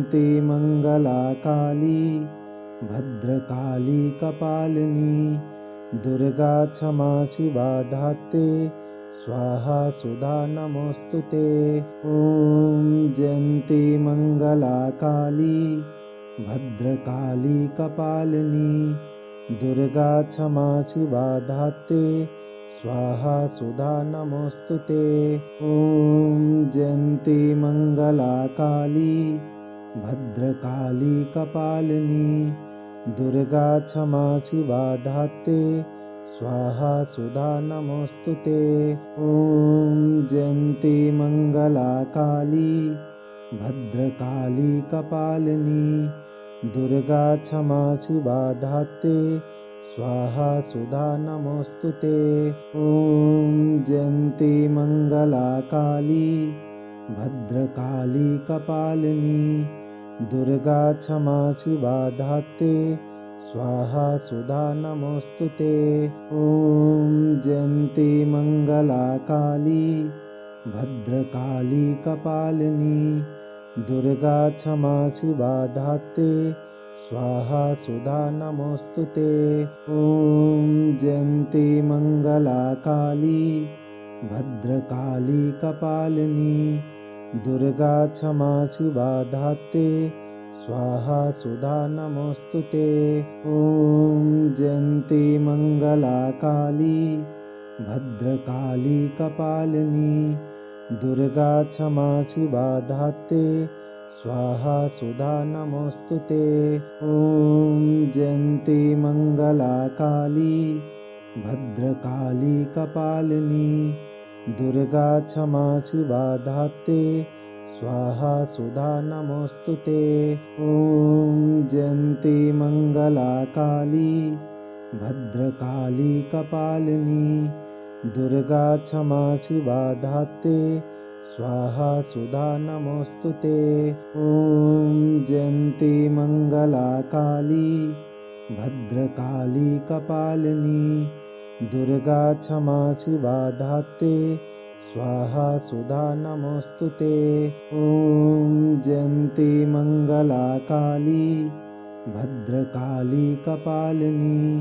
जयन्ती मंगला काली भद्रकाली कपालिनी दुर्गा क्षमा शिवा धात्री स्वाहा सुधा नमोस्तुते। ॐ जयन्ती मंगला काली भद्रकाली कपालिनी दुर्गा क्षमा शिवा धात्री स्वाहा सुधा नमोस्तुते। ॐ जयन्ती मंगला काली भद्रकाली कपालिनी दुर्गा क्षमा शिवा धात्री स्वाहा सुधा नमोस्तुते। ॐ जयन्ती मंगला काली भद्रकाली कपालिनी दुर्गा क्षमा शिवा धात्री स्वाहा सुधा नमोस्तुते। ॐ जयन्ती मंगला काली भद्रकाली कपालिनी दुर्गा क्षमा शिवा धात्री स्वाहा सुधा नमोस्तुते। ॐ जयन्ती मंगला काली भद्रकाली कपालिनी दुर्गा क्षमा शिवा धात्री स्वाहा सुधा नमोस्तुते। ॐ जयन्ती मंगला काली भद्रकाली कपालिनी दुर्गा क्षमा शिवा धात्री स्वाहा सुधा नमोस्तुते। ॐ जयन्ती मंगला काली भद्रकाली कपालिनी दुर्गा क्षमा शिवा धात्री स्वाहा सुधा नमोस्तुते। ॐ जयन्ती मंगला काली भद्रकाली कपालिनी दुर्गा क्षमा शिवा धात्री स्वाहा सुधा नमोस्तुते। ॐ जयन्ती मंगला काली भद्रकाली कपालिनी दुर्गा क्षमा शिवा धात्री स्वाहा सुधा नमोस्तुते। ॐ जयन्ती मंगला काली भद्रकाली कपालिनी दुर्गा क्षमा शिवा धात्री स्वाहा सुधा नमोस्तुते। ॐ जयन्ती मंगला काली भद्रकाली कपालिनी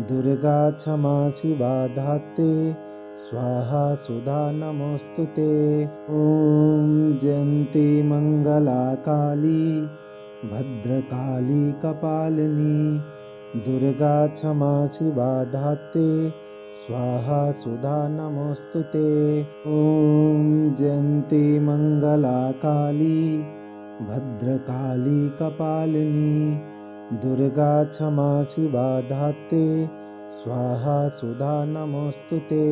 दुर्गा क्षमा शिवा धात्री स्वाहा सुधा नमोस्तुते। ॐ जयन्ती मंगला काली भद्रकाली कपालिनी दुर्गा क्षमा शिवा धात्री स्वाहा सुधा नमोस्तुते। ॐ जयन्ती मंगला काली भद्रकाली कपालिनी दुर्गा क्षमा शिवा धात्री स्वाहा सुधा नमोस्तुते।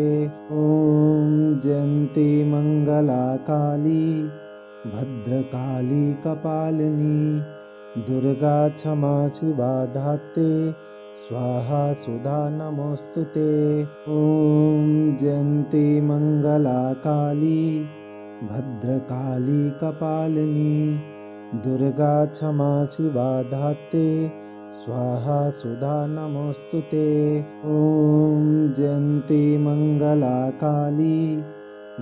ॐ जयन्ती मंगला काली भद्रकाली कपालिनी दुर्गा क्षमा शिवा धात्री स्वाहा सुधा नमोस्तुते। ॐ जयन्ती मंगला काली भद्रकाली कपालिनी दुर्गा क्षमा शिवा धात्री स्वाहा सुधा नमोस्तुते। ॐ जयन्ती मंगला काली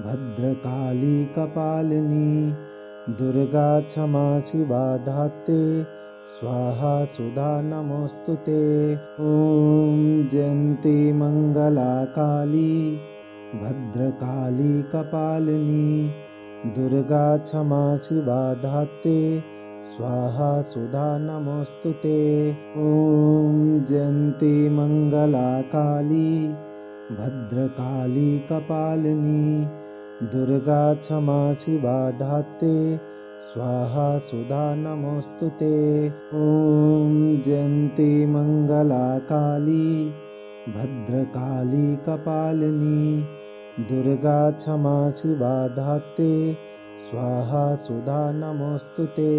भद्रकाली कपालिनी दुर्गा क्षमा शिवा धात्री स्वाहा सुधा नमोस्तुते। ॐ जयन्ती मंगला काली भद्रकाली कपालिनी दुर्गा क्षमा शिवा धात्री स्वाहा सुधा नमोस्तुते। ॐ जयन्ती मंगला काली भद्रकाली कपालिनी दुर्गा क्षमा शिवा धात्री स्वाहा सुधा नमोस्तुते। ॐ जयन्ती मंगला काली भद्रकाली कपालिनी दुर्गा क्षमा शिवा धात्री स्वाहा सुधा नमोस्तुते।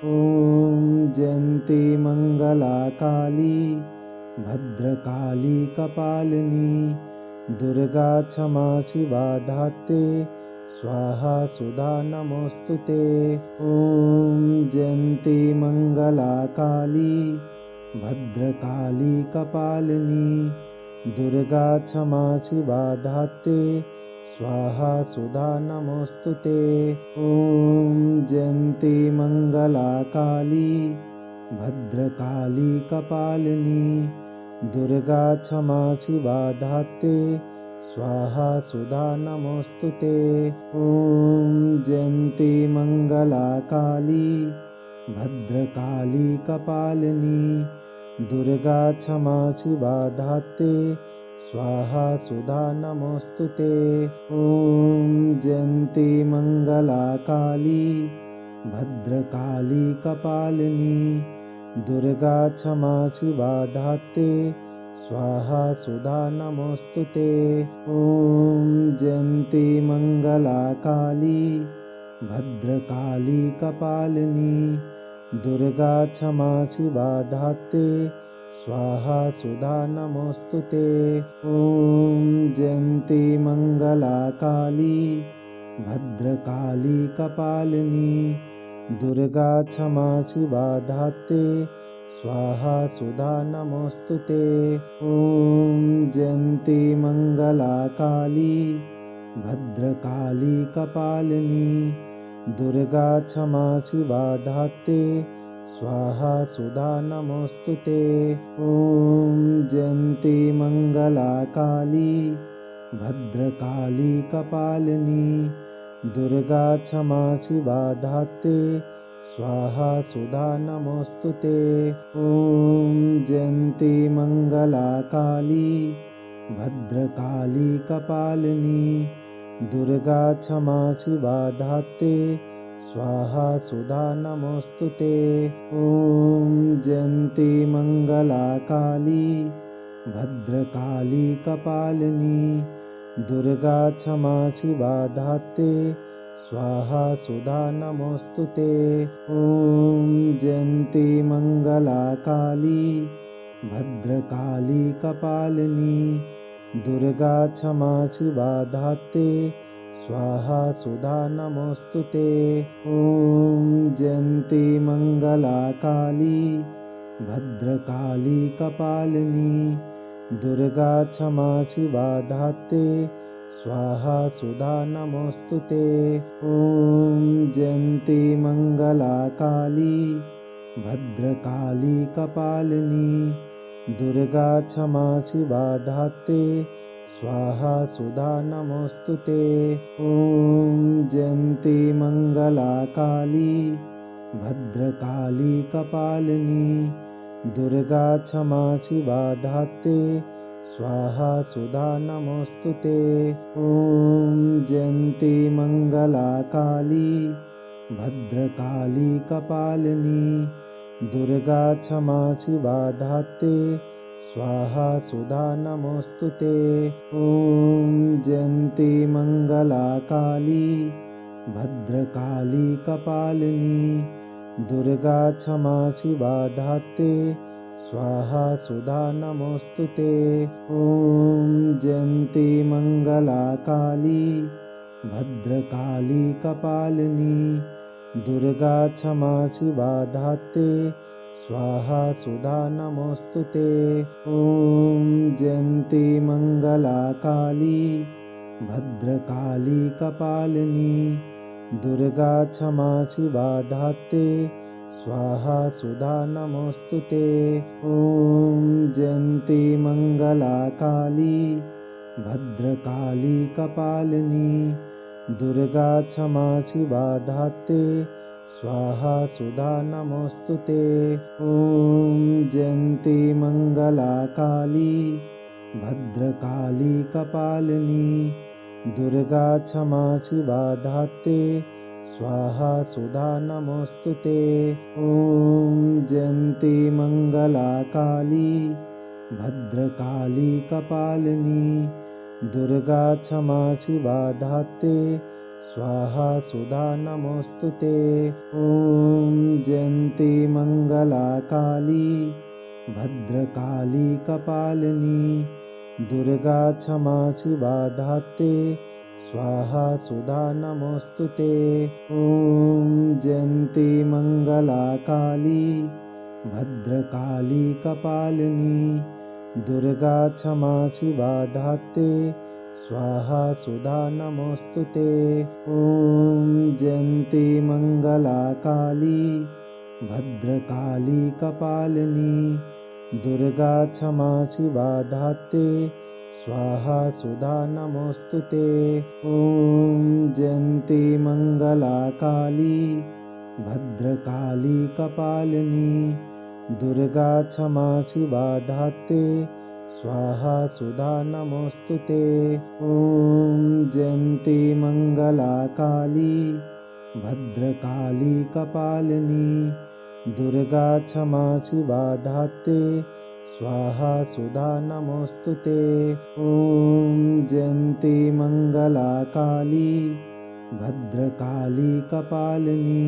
ॐ जयन्ती मंगला काली भद्रकाली कपालिनी दुर्गा क्षमा शिवा धात्री स्वाहा सुधा नमोस्तुते। ॐ जयन्ती मंगला काली भद्रकाली कपालिनी दुर्गा क्षमा शिवा धात्री स्वाहा सुधा नमोस्तुते। ॐ जयन्ती मंगला काली भद्रकाली कपालिनी दुर्गा क्षमा शिवा धात्री स्वाहा सुधा नमोस्तुते। ॐ जयन्ती मंगला काली भद्रकाली कपालिनी दुर्गा क्षमा शिवा धात्री स्वाहा सुधा नमोस्तुते। ॐ जयन्ती मंगला काली भद्रकाली कपालिनी दुर्गा क्षमा शिवा धात्री स्वाहा सुधा नमोस्तुते। ॐ जयन्ती मंगला काली भद्रकाली कपालिनी दुर्गा क्षमा शिवा धात्री स्वाहा सुधा नमोस्तुते। ॐ जयन्ती मंगला काली भद्रकाली कपालिनी दुर्गा क्षमा शिवा धात्री स्वाहा सुधा नमोस्तुते। ॐ जयन्ती मंगला काली भद्रकाली कपालिनी दुर्गा क्षमा शिवा धात्री स्वाहा सुधा नमोस्तुते। ॐ जयन्ती मंगला काली भद्रकाली कपालिनी दुर्गा क्षमा शिवा धात्री स्वाहा सुधा नमोस्तुते। ॐ जयन्ती मंगला काली भद्रकाली कपालिनी दुर्गा क्षमा शिवा धात्री स्वाहा सुधा नमोस्तुते। ॐ जयन्ती मंगला काली भद्रकाली कपालिनी दुर्गा क्षमा शिवा धात्री स्वाहा सुधा नमोस्तुते। ॐ जयन्ती मंगला काली भद्रकाली कपालिनी दुर्गा क्षमा शिवा धात्री स्वाहा सुधा नमोस्तुते। ॐ जयन्ती मंगला काली भद्रकाली कपालिनी दुर्गा क्षमा शिवा धात्री स्वाहा सुधा नमोस्तुते। ॐ जयन्ती मंगला काली भद्रकाली कपालिनी दुर्गा क्षमा शिवा धात्री स्वाहा सुधा नमोस्तुते। ॐ जयन्ती मंगला काली भद्रकाली कपालिनी दुर्गा क्षमा शिवा धात्री स्वाहा सुधा नमोस्तुते। ॐ जयन्ती मंगला काली भद्रकाली कपालिनी दुर्गा क्षमा शिवा धात्री स्वाहा सुधा नमोस्तुते। ॐ जयन्ती मंगला काली भद्रकाली कपालिनी दुर्गा क्षमा शिवा धात्री स्वाहा सुधा नमोस्तुते। ॐ जयन्ती मंगला काली भद्रकाली कपालिनी दुर्गा क्षमा शिवा धात्री स्वाहा सुधा नमोस्तुते। ॐ जयन्ती मंगला काली भद्रकाली कपालिनी दुर्गा क्षमा शिवा धात्री स्वाहा सुधा नमोस्तुते। ॐ जयन्ती मंगला काली भद्रकाली कपालिनी दुर्गा क्षमा शिवा धात्री स्वाहा सुधा नमोस्तुते। ॐ जयन्ती मंगला काली भद्रकाली कपालिनी दुर्गा क्षमा शिवा धात्री स्वाहा सुधा नमोस्तुते। ॐ जयन्ती मंगला काली भद्रकाली कपालिनी दुर्गा क्षमा शिवा धात्री स्वाहा सुधा नमोस्तुते। ॐ जयन्ती मंगला काली भद्रकाली कपालिनी दुर्गा क्षमा शिवा धात्री स्वाहा सुधा नमोस्तुते। ॐ जयन्ती मंगला काली भद्रकाली कपालिनी दुर्गा क्षमा शिवा धात्री स्वाहा सुधा नमोऽस्तु ते। ॐ जयन्ती मङ्गला काली भद्रकाली कपालिनी दुर्गा क्षमा शिवा धात्री स्वाहा सुधा नमोऽस्तु ते। ॐ जयन्ती मङ्गला काली भद्रकाली कपालिनी दुर्गा क्षमा शिवा धात्री स्वाहा सुधा नमोऽस्तु ते। ॐ जयन्ती मङ्गला काली भद्रकाली कपालिनी दुर्गा क्षमा शिवा धात्री स्वाहा सुधा नमोऽस्तु ते। ॐ जयन्ती मङ्गला काली भद्रकाली कपालिनी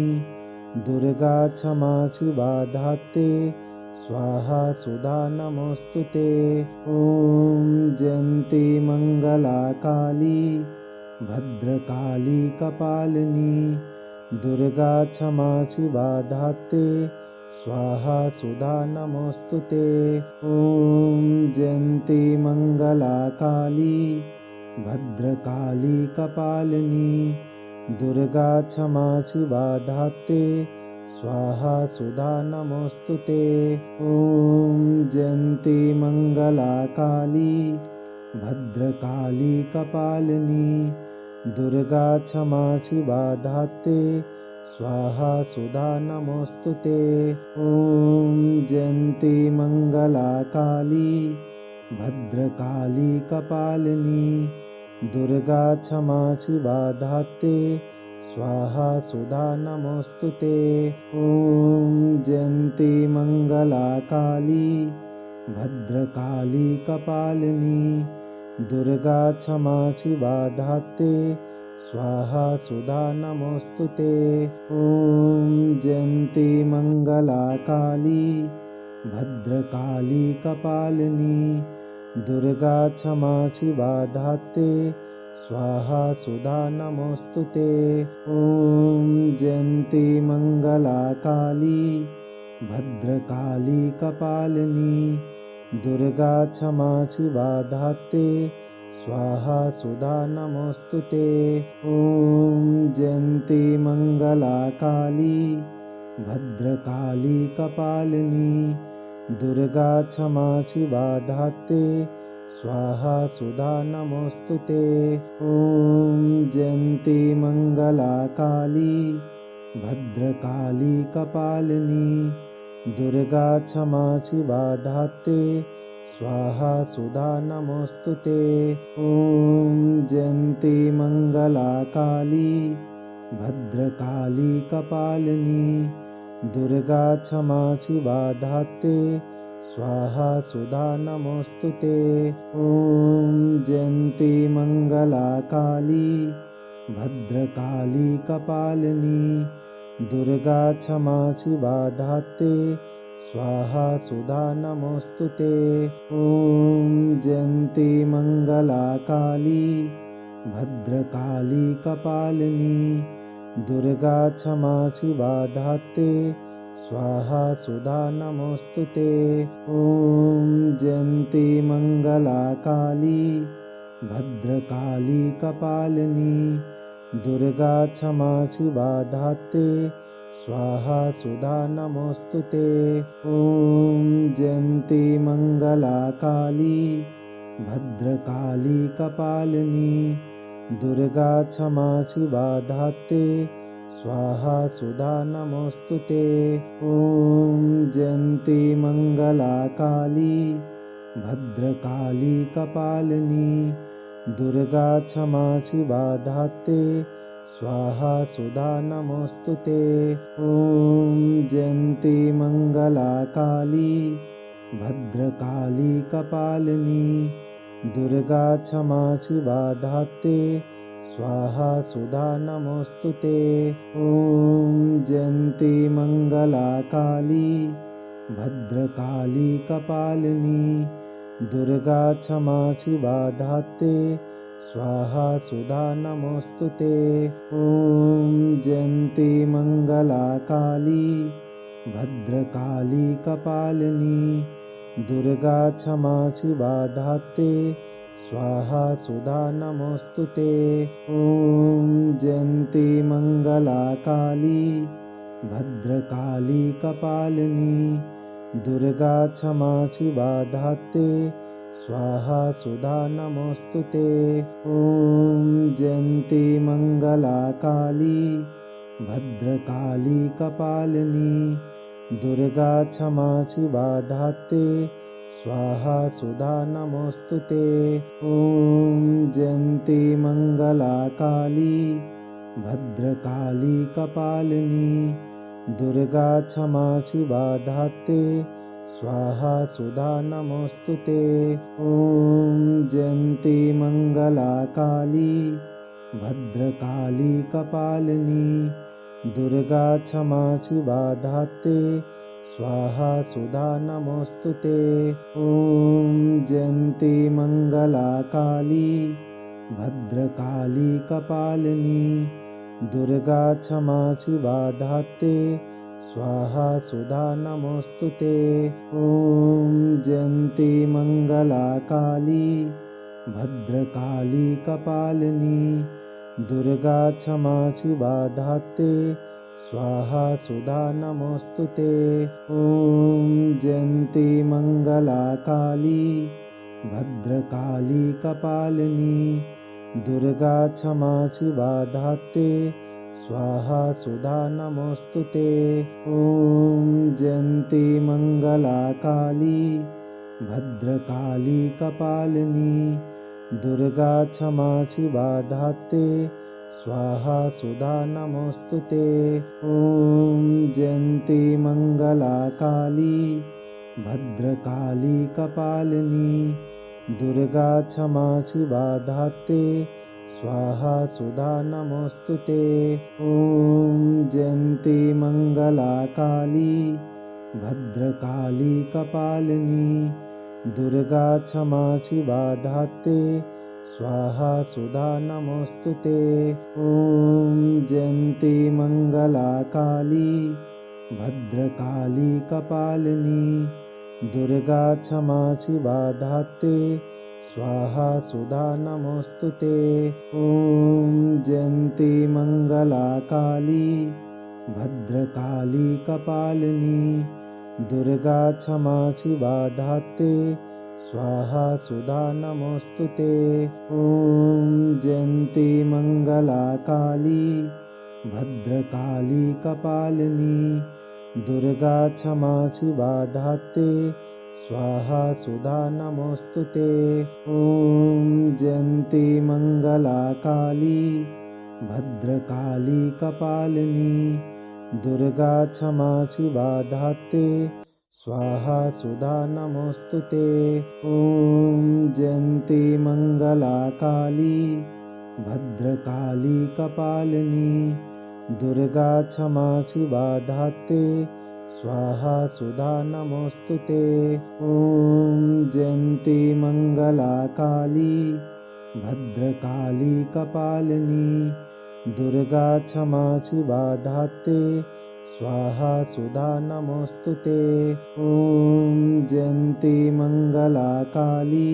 दुर्गा क्षमा शिवा धात्री स्वाहा सुधा नमोऽस्तु ते। ॐ जयन्ती मङ्गला काली भद्रकाली कपालिनी दुर्गा क्षमा शिवा धात्री स्वाहा सुधा नमोऽस्तु ते। ॐ जयन्ती मङ्गला काली भद्रकाली कपालिनी दुर्गा क्षमा शिवा धात्री स्वाहा सुधा नमोऽस्तु ते। ॐ जयन्ती मङ्गला काली भद्रकाली कपालिनी दुर्गा क्षमा शिवा धात्री स्वाहा सुधा नमोऽस्तु ते। ॐ जयन्ती मङ्गला काली भद्रकाली कपालिनी दुर्गा क्षमा शिवा धात्री स्वाहा सुधा नमोऽस्तु ते। ॐ जयन्ती मङ्गला काली भद्रकाली कपालिनी दुर्गा क्षमा शिवा धात्री स्वाहा सुधा नमोऽस्तु ते। ॐ जयन्ती मङ्गला काली भद्रकाली कपालिनी दुर्गा क्षमा शिवा धात्री स्वाहा सुधा नमोऽस्तु ते। ॐ जयन्ती मङ्गला काली भद्रकाली कपालिनी दुर्गा क्षमा शिवा धात्री स्वाहा सुधा नमोऽस्तु ते। ॐ जयन्ती मङ्गला काली भद्रकाली कपालिनी दुर्गा क्षमा शिवा धात्री स्वाहा सुधा नमोऽस्तु ते। ॐ जयन्ती मङ्गला काली भद्रकाली कपालिनी दुर्गा क्षमा शिवा धात्री स्वाहा सुधा नमोऽस्तु ते। ॐ जयन्ती मङ्गला काली भद्रकाली कपालिनी दुर्गा क्षमा शिवा धात्री स्वाहा सुधा नमोऽस्तु ते। ॐ जयन्ती मङ्गला काली भद्रकाली कपालिनी दुर्गा क्षमा शिवा धात्री स्वाहा सुधा नमोऽस्तु ते। ॐ जयन्ती मङ्गला काली भद्रकाली कपालिनी दुर्गा क्षमा शिवा धात्री स्वाहा सुधा नमोऽस्तु ते। ॐ जयन्ती मङ्गला काली भद्रकाली कपालिनी दुर्गा क्षमा शिवा धात्री स्वाहा सुधा नमोऽस्तु ते। ॐ जयन्ती मङ्गला काली भद्रकाली कपालिनी दुर्गा क्षमा शिवा धात्री स्वाहा सुधा नमोऽस्तु ते। ॐ जयन्ती मङ्गला काली भद्रकाली कपालिनी दुर्गा क्षमा शिवा धात्री स्वाहा सुधा नमोऽस्तु ते। ॐ जयन्ती मङ्गला काली भद्रकाली कपालिनी दुर्गा क्षमा शिवा धात्री स्वाहा सुधा नमोऽस्तु ते। ॐ जयन्ती मङ्गला काली भद्रकाली कपालिनी दुर्गा क्षमा शिवा धात्री स्वाहा सुधा नमोऽस्तु ते। ॐ जयन्ती मङ्गला काली भद्रकाली कपालिनी दुर्गा क्षमा शिवा धात्री स्वाहा सुधा नमोऽस्तु ते। ॐ जयन्ती मङ्गला काली भद्रकाली कपालिनी दुर्गा क्षमा शिवा धात्री स्वाहा सुधा नमोऽस्तु ते। ॐ जयन्ती मङ्गला काली भद्रकाली कपालिनी दुर्गा क्षमा शिवा धात्री स्वाहा सुधा नमोऽस्तु ते। ॐ जयन्ती मङ्गला काली भद्रकाली कपालिनी दुर्गा क्षमा शिवा धात्री स्वाहा सुधा नमोऽस्तु ते। ॐ जयन्ती मङ्गला काली भद्रकाली कपालिनी दुर्गा क्षमा शिवा धात्री स्वाहा सुधा नमोऽस्तु ते। ॐ जयन्ती मङ्गला काली भद्रकाली कपालिनी दुर्गा क्षमा शिवा धात्री स्वाहा सुधा नमोऽस्तु ते। ॐ जयन्ती मङ्गला काली भद्रकाली कपालिनी दुर्गा क्षमा शिवा धात्री स्वाहा सुधा नमोऽस्तु ते। ॐ जयन्ती मङ्गला काली भद्रकाली कपालिनी दुर्गा क्षमा शिवा धात्री स्वाहा सुधा नमोऽस्तु ते। ॐ जयन्ती मङ्गला काली भद्रकाली कपालिनी दुर्गा क्षमा शिवा धात्री स्वाहा सुधा नमोऽस्तु ते। ॐ जयन्ती मङ्गला काली भद्रकाली कपालिनी दुर्गा क्षमा शिवा धात्री स्वाहा सुधा नमोऽस्तु ते। ॐ जयन्ती मङ्गला काली भद्रकाली कपालिनी दुर्गा क्षमा शिवा धात्री स्वाहा सुधा नमोऽस्तु ते। ॐ जयन्ती मङ्गला काली भद्रकाली कपालिनी दुर्गा क्षमा शिवा धात्री स्वाहा सुधा नमोऽस्तु ते। ॐ जयन्ती मङ्गला काली भद्रकाली कपालिनी दुर्गा क्षमा शिवा धात्री स्वाहा सुधा नमोऽस्तु ते। ॐ जयन्ती मङ्गला काली भद्रकाली कपालिनी दुर्गा क्षमा शिवा धात्री स्वाहा सुधा नमोऽस्तु ते। ॐ जयन्ती मङ्गला काली भद्रकाली कपालिनी दुर्गा क्षमा शिवा धात्री स्वाहा सुधा नमोऽस्तु ते। ॐ जयन्ती मङ्गला काली भद्रकाली कपालिनी दुर्गा क्षमा शिवा धात्री स्वाहा सुधा नमोऽस्तु ते। ॐ जयन्ती मङ्गला काली भद्रकाली कपालिनी दुर्गा क्षमा शिवा धात्री स्वाहा सुधा नमोऽस्तु ते। ॐ जयन्ती मङ्गला काली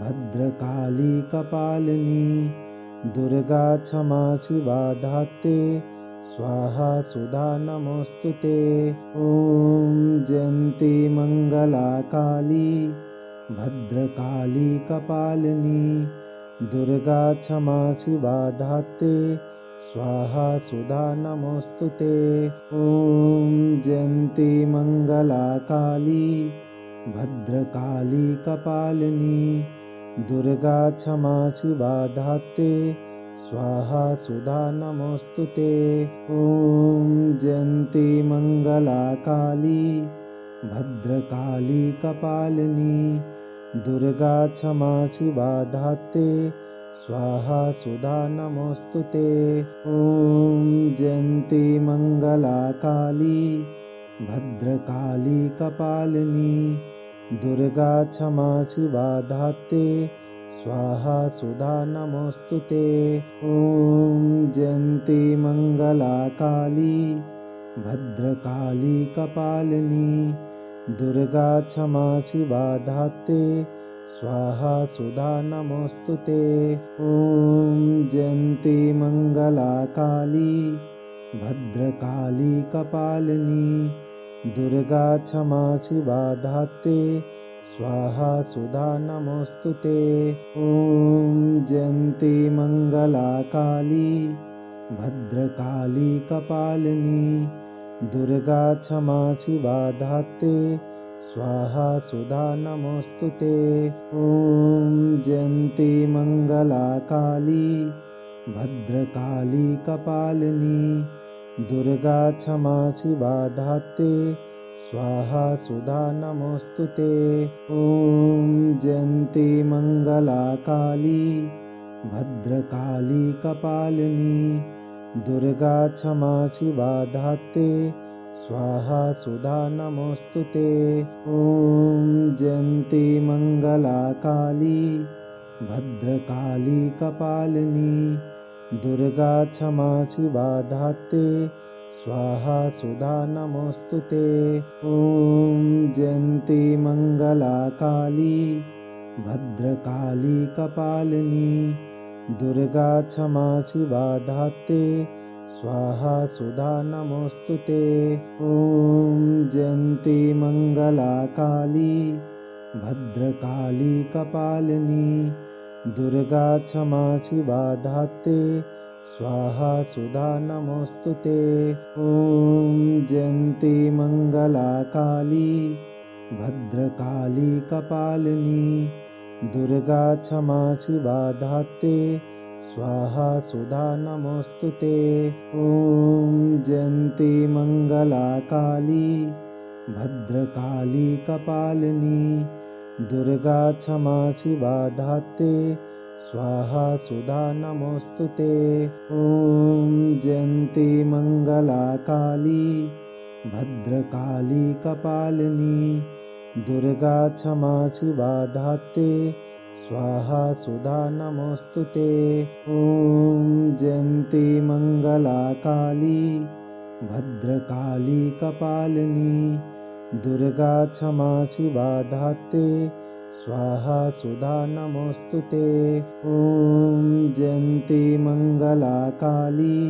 भद्रकाली कपालिनी दुर्गा क्षमा शिवा धात्री स्वाहा सुधा नमोऽस्तु ते। ॐ जयन्ती मङ्गला काली भद्रकाली कपालिनी दुर्गा क्षमा शिवा धात्री स्वाहा सुधा नमोऽस्तु ते। ॐ जयन्ती मङ्गला काली भद्रकाली कपालिनी दुर्गा क्षमा शिवा धात्री स्वाहा सुधा नमोऽस्तु ते। ॐ जयन्ती मङ्गला काली भद्रकाली कपालिनी दुर्गा क्षमा शिवा धात्री स्वाहा सुधा नमोऽस्तु ते। ॐ जयन्ती मङ्गला काली भद्रकाली कपालिनी दुर्गा क्षमा शिवा धात्री स्वाहा सुधा नमोऽस्तु ते। ॐ जयन्ती मङ्गला काली भद्रकाली कपालिनी दुर्गा क्षमा शिवा धात्री स्वाहा सुधा नमोऽस्तु ते। ॐ जयन्ती मङ्गला काली भद्रकाली कपालिनी दुर्गा क्षमा शिवा धात्री स्वाहा सुधा नमोऽस्तु ते। ॐ जयन्ती मङ्गला काली भद्रकाली कपालिनी दुर्गा क्षमा शिवा धात्री स्वाहा सुधा नमोऽस्तु ते। ॐ जयन्ती मङ्गला काली भद्रकाली कपालिनी दुर्गा क्षमा शिवा धात्री स्वाहा सुधा नमोऽस्तु ते। ॐ जयन्ती मङ्गला काली भद्रकाली कपालिनी दुर्गा क्षमा शिवा धात्री स्वाहा सुधा नमोऽस्तु ते। ॐ जयन्ती मङ्गला काली भद्रकाली कपालिनी दुर्गा क्षमा शिवा धात्री स्वाहा सुधा नमोऽस्तु ते। ॐ जयन्ती मङ्गला काली भद्रकाली कपालिनी दुर्गा क्षमा शिवा धात्री स्वाहा सुधा नमोऽस्तु ते। ॐ जयन्ती मङ्गला काली भद्रकाली कपालिनी दुर्गा क्षमा शिवा धात्री स्वाहा सुधा नमोऽस्तु ते। ॐ जयन्ती मङ्गला काली भद्रकाली कपालिनी दुर्गा क्षमा शिवा धात्री स्वाहा सुधा नमोऽस्तु ते। ॐ जयन्ती मङ्गला काली भद्रकाली कपालिनी दुर्गा क्षमा शिवा धात्री स्वाहा सुधा नमोऽस्तु ते। ॐ जयन्ती मङ्गला काली भद्रकाली कपालिनी दुर्गा क्षमा शिवा धात्री स्वाहा सुधा नमोऽस्तु ते। ॐ जयन्ती मङ्गला काली भद्रकाली कपालिनी दुर्गा क्षमा शिवा धात्री स्वाहा सुधा नमोऽस्तु ते। ॐ जयन्ती मङ्गला काली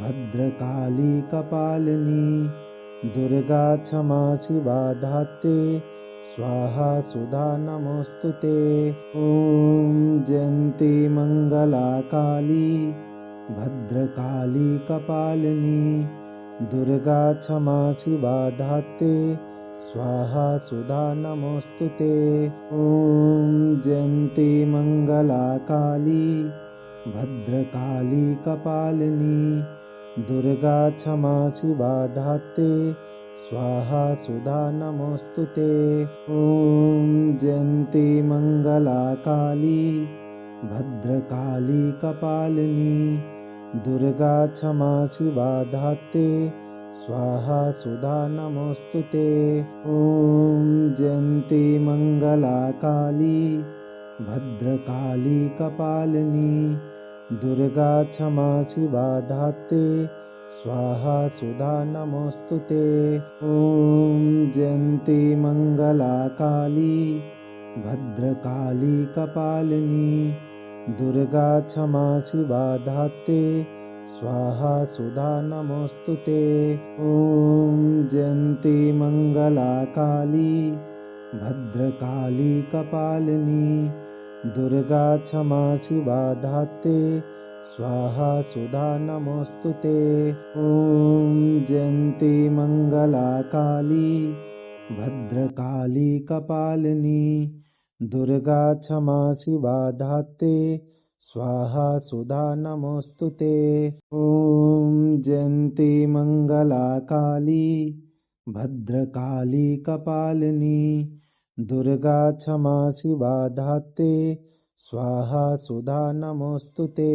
भद्रकाली कपालिनी दुर्गा क्षमा शिवा धात्री स्वाहा सुधा नमोऽस्तु ते। ॐ जयन्ती मङ्गला काली भद्रकाली कपालिनी दुर्गा क्षमा शिवा धात्री स्वाहा सुधा नमोऽस्तु ते। ॐ जयन्ती मङ्गला काली भद्रकाली कपालिनी दुर्गा क्षमा शिवा धात्री स्वाहा सुधा नमोऽस्तु ते। ॐ जयन्ती मङ्गला काली भद्रकाली कपालिनी दुर्गा क्षमा शिवा धात्री स्वाहा सुधा नमोऽस्तु ते। ॐ जयन्ती मङ्गला काली भद्रकाली कपालिनी दुर्गा क्षमा शिवा धात्री स्वाहा सुधा नमोऽस्तु ते। ॐ जयन्ती मङ्गला काली भद्रकाली कपालिनी दुर्गा क्षमा शिवा धात्री स्वाहा सुधा नमोऽस्तु ते। ॐ जयन्ती मङ्गला काली भद्रकाली कपालिनी दुर्गा क्षमा शिवा धात्री स्वाहा सुधा नमोऽस्तु ते। ॐ जयन्ती मङ्गला काली भद्रकाली कपालिनी दुर्गा क्षमा शिवा धात्री स्वाहा सुधा नमोऽस्तु ते। ॐ जयन्ती मङ्गला काली भद्रकाली कपालिनी दुर्गा क्षमा शिवा धात्री स्वाहा सुधा नमोऽस्तु ते।